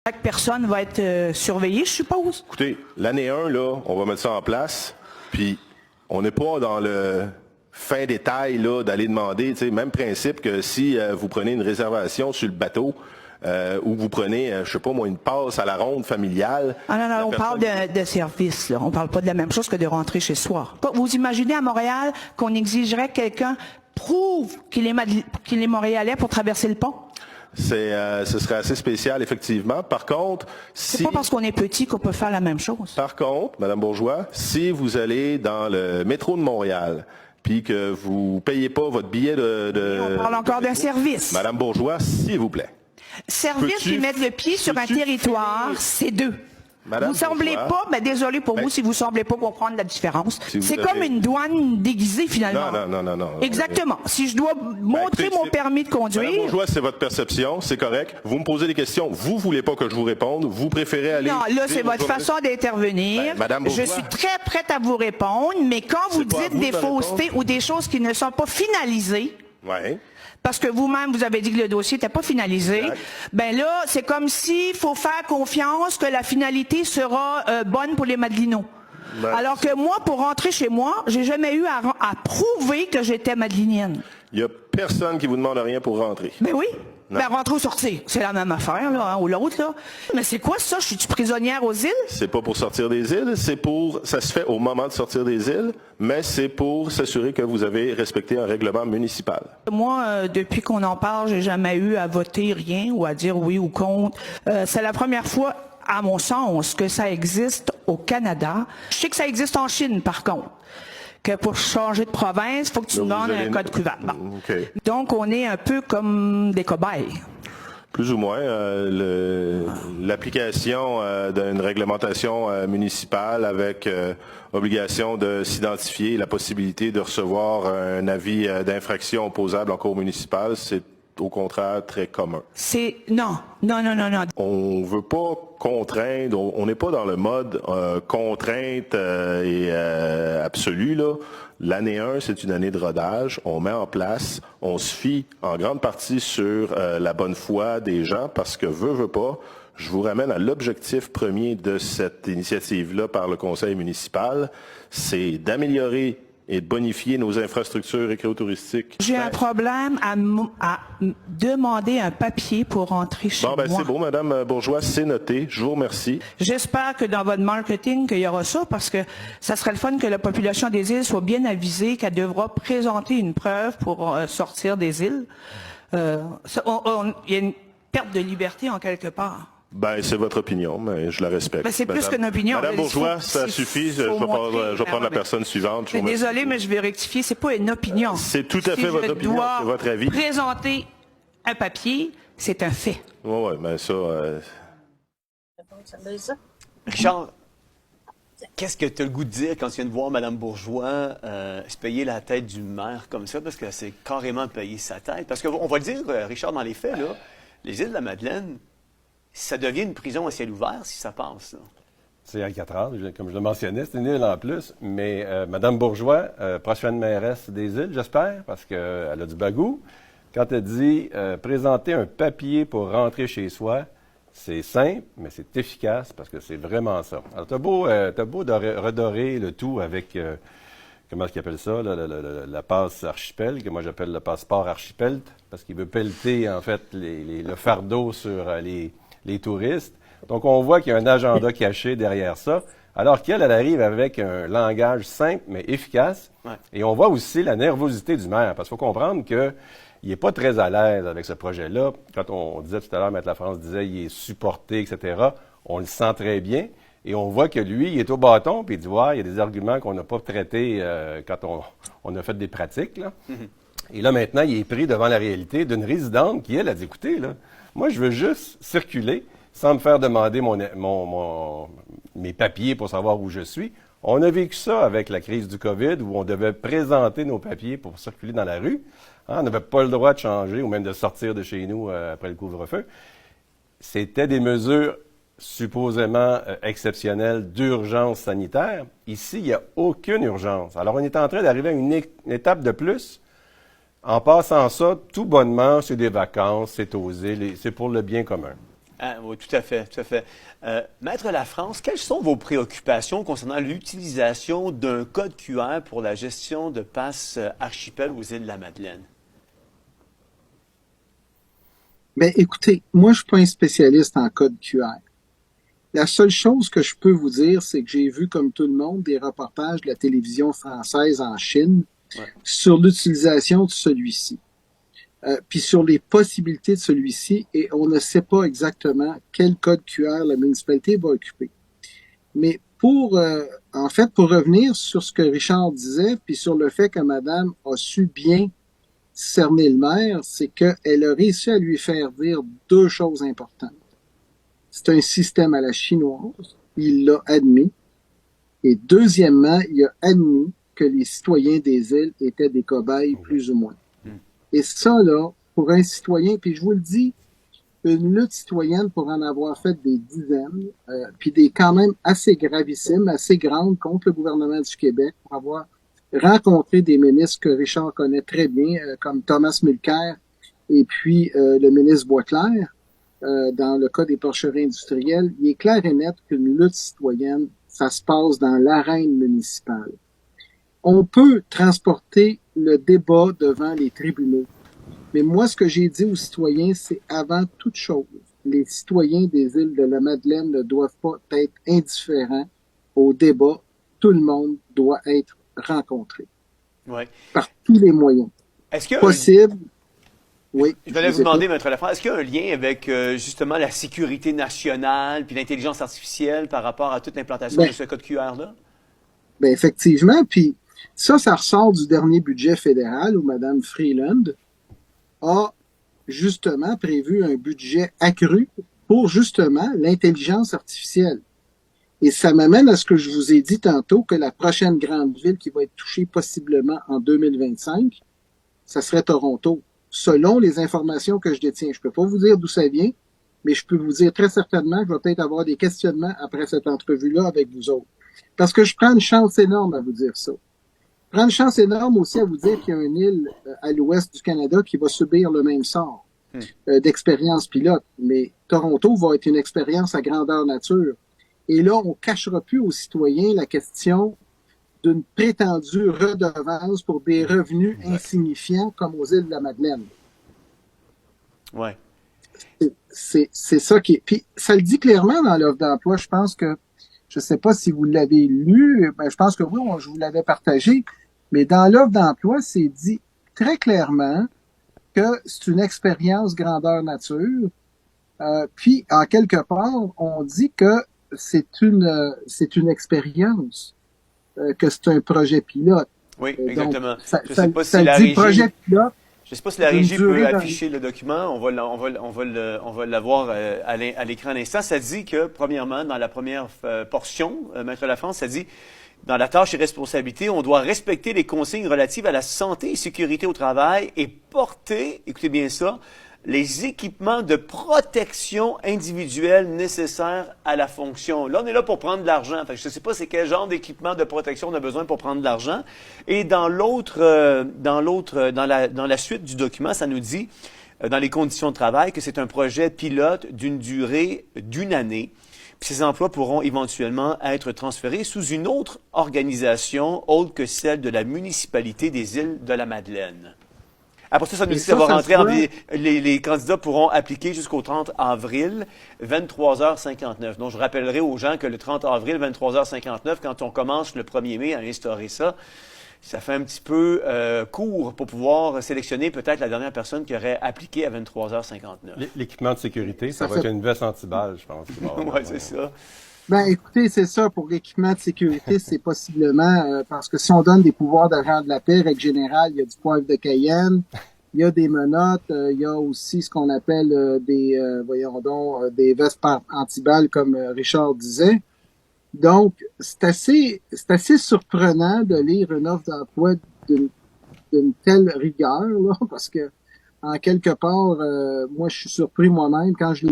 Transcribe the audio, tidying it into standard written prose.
Chaque personne va être surveillée, je suppose. Écoutez, l'année 1, là, on va mettre ça en place, puis on n'est pas dans le fin détail là d'aller demander, tu sais, même principe que si vous prenez une réservation sur le bateau, ou vous prenez, je sais pas moi, une passe à la ronde familiale. Ah non, on parle de service, là. On parle pas de la même chose que de rentrer chez soi. Vous imaginez à Montréal qu'on exigerait que quelqu'un prouve qu'il est Montréalais pour traverser le pont? Ce serait assez spécial, effectivement. Par contre, C'est pas parce qu'on est petit qu'on peut faire la même chose. Par contre, Madame Bourgeois, si vous allez dans le métro de Montréal, puis que vous payez pas votre billet On parle encore d'un service. Madame Bourgeois, s'il vous plaît. Service qui mettent le pied sur un territoire, c'est deux. Madame Vous semblez Bourgeois, pas, désolé pour vous si vous semblez pas comprendre la différence. Si c'est avez... comme une douane déguisée finalement. Non. Exactement. Si je dois montrer mon permis de conduire. Madame Bourgeois, c'est votre perception, c'est correct. Vous me posez des questions, vous voulez pas que je vous réponde, vous préférez aller. Non, là c'est votre façon d'intervenir. Madame Bourgeois, je suis très prête à vous répondre, mais quand vous dites des faussetés ou des choses qui ne sont pas finalisées. Ouais. Parce que vous-même, vous avez dit que le dossier n'était pas finalisé. Exact. Ben là, c'est comme s'il faut faire confiance que la finalité sera bonne pour les Madelinots. Alors que moi, pour rentrer chez moi, j'ai jamais eu à prouver que j'étais madelinienne. Il y a personne qui vous demande rien pour rentrer. Ben oui. Ben rentrer ou sortir, c'est la même affaire, là, ou l'autre, là. Mais c'est quoi ça? Je suis prisonnière aux îles? C'est pas pour sortir des îles, ça se fait au moment de sortir des îles, mais c'est pour s'assurer que vous avez respecté un règlement municipal. Moi, depuis qu'on en parle, j'ai jamais eu à voter rien ou à dire oui ou contre. C'est la première fois, à mon sens, que ça existe au Canada. Je sais que ça existe en Chine, par contre. Que pour changer de province, il faut que tu demandes un code couvert. Bon. Okay. Donc, on est un peu comme des cobayes. Plus ou moins. L'application d'une réglementation municipale avec obligation de s'identifier, la possibilité de recevoir un avis d'infraction opposable en cour municipale, c'est au contraire très commun. Non. On veut pas contraindre, on n'est pas dans le mode contrainte absolue, là. L'année 1, c'est une année de rodage. On met en place, on se fie en grande partie sur la bonne foi des gens parce que veut pas, je vous ramène à l'objectif premier de cette initiative-là par le conseil municipal, c'est d'améliorer et de bonifier nos infrastructures écotouristiques. J'ai un problème à demander un papier pour rentrer chez moi. C'est beau, Madame Bourgeois, c'est noté. Je vous remercie. J'espère que dans votre marketing, qu'il y aura ça, parce que ça serait le fun que la population des îles soit bien avisée qu'elle devra présenter une preuve pour sortir des îles. Il y a une perte de liberté en quelque part. C'est votre opinion, mais je la respecte. C'est plus qu'une opinion. Madame Bourgeois, ça suffit. Je vais prendre la personne suivante. Je suis désolée, mais je vais rectifier. C'est pas une opinion. C'est tout à fait votre opinion, c'est votre avis. Présenter un papier, c'est un fait. Oui, mais ça... Richard, qu'est-ce que tu as le goût de dire quand tu viens de voir Mme Bourgeois se payer la tête du maire comme ça, parce que c'est carrément payer sa tête? Parce qu'on va le dire, Richard, dans les faits, là, les îles de la Madeleine, ça devient une prison à ciel ouvert si ça passe. Là. C'est Alcatraz, comme je le mentionnais, c'est une île en plus. Mais Mme Bourgeois, prochaine mairesse des îles, j'espère, parce qu'elle a du bagou. Quand elle dit présenter un papier pour rentrer chez soi, c'est simple, mais c'est efficace parce que c'est vraiment ça. Alors, t'as beau redorer le tout avec, comment est-ce qu'ils appellent ça, la passe archipel, que moi j'appelle le passeport archipel, parce qu'il veut pelleter, en fait, le fardeau sur les touristes. Donc, on voit qu'il y a un agenda caché derrière ça, alors qu'elle arrive avec un langage simple, mais efficace. Ouais. Et on voit aussi la nervosité du maire, parce qu'il faut comprendre qu'il n'est pas très à l'aise avec ce projet-là. Quand on disait tout à l'heure, Maître Lafrance disait qu'il est supporté, etc., on le sent très bien. Et on voit que lui, il est au bâton, puis il dit, ouais, il y a des arguments qu'on n'a pas traités quand on a fait des pratiques, là. Mm-hmm. Et là, maintenant, il est pris devant la réalité d'une résidente qui, elle, a dit, écoutez, là, moi, je veux juste circuler sans me faire demander mes papiers pour savoir où je suis. On a vécu ça avec la crise du COVID où on devait présenter nos papiers pour circuler dans la rue. On n'avait pas le droit de changer ou même de sortir de chez nous après le couvre-feu. C'était des mesures supposément exceptionnelles d'urgence sanitaire. Ici, il n'y a aucune urgence. Alors, on est en train d'arriver à une étape de plus. En passant ça, tout bonnement, c'est des vacances, c'est aux îles, c'est pour le bien commun. Ah, oui, tout à fait, tout à fait. Maître Lafrance, quelles sont vos préoccupations concernant l'utilisation d'un code QR pour la gestion de passes archipel aux îles de la Madeleine? Ben, écoutez, moi, je suis pas un spécialiste en code QR. La seule chose que je peux vous dire, c'est que j'ai vu, comme tout le monde, des reportages de la télévision française en Chine Ouais. sur l'utilisation de celui-ci, puis sur les possibilités de celui-ci, et on ne sait pas exactement quel code QR la municipalité va occuper. Mais en fait, pour revenir sur ce que Richard disait, puis sur le fait que Madame a su bien cerner le maire, c'est qu'elle a réussi à lui faire dire deux choses importantes. C'est un système à la chinoise, il l'a admis. Et deuxièmement, il a admis que les citoyens des îles étaient des cobayes, plus ou moins. Et ça, là, pour un citoyen, puis je vous le dis, une lutte citoyenne pour en avoir fait des dizaines, puis des quand même assez gravissimes, assez grandes contre le gouvernement du Québec, pour avoir rencontré des ministres que Richard connaît très bien, comme Thomas Mulcair et puis le ministre Boisclair, dans le cas des porcheries industrielles. Il est clair et net qu'une lutte citoyenne, ça se passe dans l'arène municipale. On peut transporter le débat devant les tribunaux. Mais moi, ce que j'ai dit aux citoyens, c'est avant toute chose, les citoyens des îles de la Madeleine ne doivent pas être indifférents au débat. Tout le monde doit être rencontré. Ouais. Par tous les moyens Est-ce qu'il y a possibles. Oui. Je voulais vous demander, Maître Lafrance, est-ce qu'il y a un lien avec justement la sécurité nationale puis l'intelligence artificielle par rapport à toute l'implantation de ce code QR-là? Ben effectivement, puis ça ressort du dernier budget fédéral où Mme Freeland a justement prévu un budget accru pour justement l'intelligence artificielle. Et ça m'amène à ce que je vous ai dit tantôt, que la prochaine grande ville qui va être touchée possiblement en 2025, ça serait Toronto. Selon les informations que je détiens. Je peux pas vous dire d'où ça vient, mais je peux vous dire très certainement que je vais peut-être avoir des questionnements après cette entrevue-là avec vous autres. Parce que je prends une chance énorme à vous dire ça. Je prends une chance énorme aussi à vous dire qu'il y a une île à l'ouest du Canada qui va subir le même sort d'expérience pilote. Mais Toronto va être une expérience à grandeur nature. Et là, on cachera plus aux citoyens la question d'une prétendue redevance pour des revenus insignifiants comme aux îles de la Madeleine. Ouais. C'est ça qui est... Puis ça le dit clairement dans l'offre d'emploi. Je pense que, je sais pas si vous l'avez lu, je pense que oui, je vous l'avais partagé, mais dans l'offre d'emploi, c'est dit très clairement que c'est une expérience grandeur nature. Puis, en quelque part, on dit que c'est une expérience. Que c'est un projet pilote. Oui, exactement. Donc, je ne sais pas si la régie... projet pilote, je sais pas si la régie peut afficher le document. On va l'avoir à l'écran à l'instant. Ça dit que, premièrement, dans la première portion, Maître Lafrance, ça dit, dans la tâche et responsabilité, on doit respecter les consignes relatives à la santé et sécurité au travail et porter, écoutez bien ça, les équipements de protection individuelle nécessaires à la fonction. Là, on est là pour prendre de l'argent. Fait que je ne sais pas c'est quel genre d'équipement de protection on a besoin pour prendre de l'argent. Et dans la suite du document, ça nous dit, dans les conditions de travail, que c'est un projet pilote d'une durée d'1 année. Puis ces emplois pourront éventuellement être transférés sous une autre organisation autre que celle de la municipalité des îles de la Madeleine. Après ça, ça nous dit que ça va rentrer les candidats pourront appliquer jusqu'au 30 avril, 23h59. Donc, je rappellerai aux gens que le 30 avril, 23h59, quand on commence le 1er mai à instaurer ça, ça fait un petit peu court pour pouvoir sélectionner peut-être la dernière personne qui aurait appliqué à 23h59. L'équipement de sécurité, ça va être une veste anti-balle, je pense. Oui, c'est ça. Ben, écoutez, c'est ça. Pour l'équipement de sécurité, c'est possiblement parce que si on donne des pouvoirs d'agent de la paix, règle générale, il y a du poivre de Cayenne, il y a des menottes, il y a aussi ce qu'on appelle des vestes anti-balles, comme Richard disait. Donc, c'est assez surprenant de lire une offre d'emploi d'une telle rigueur, là, parce que en quelque part, moi, je suis surpris moi-même quand je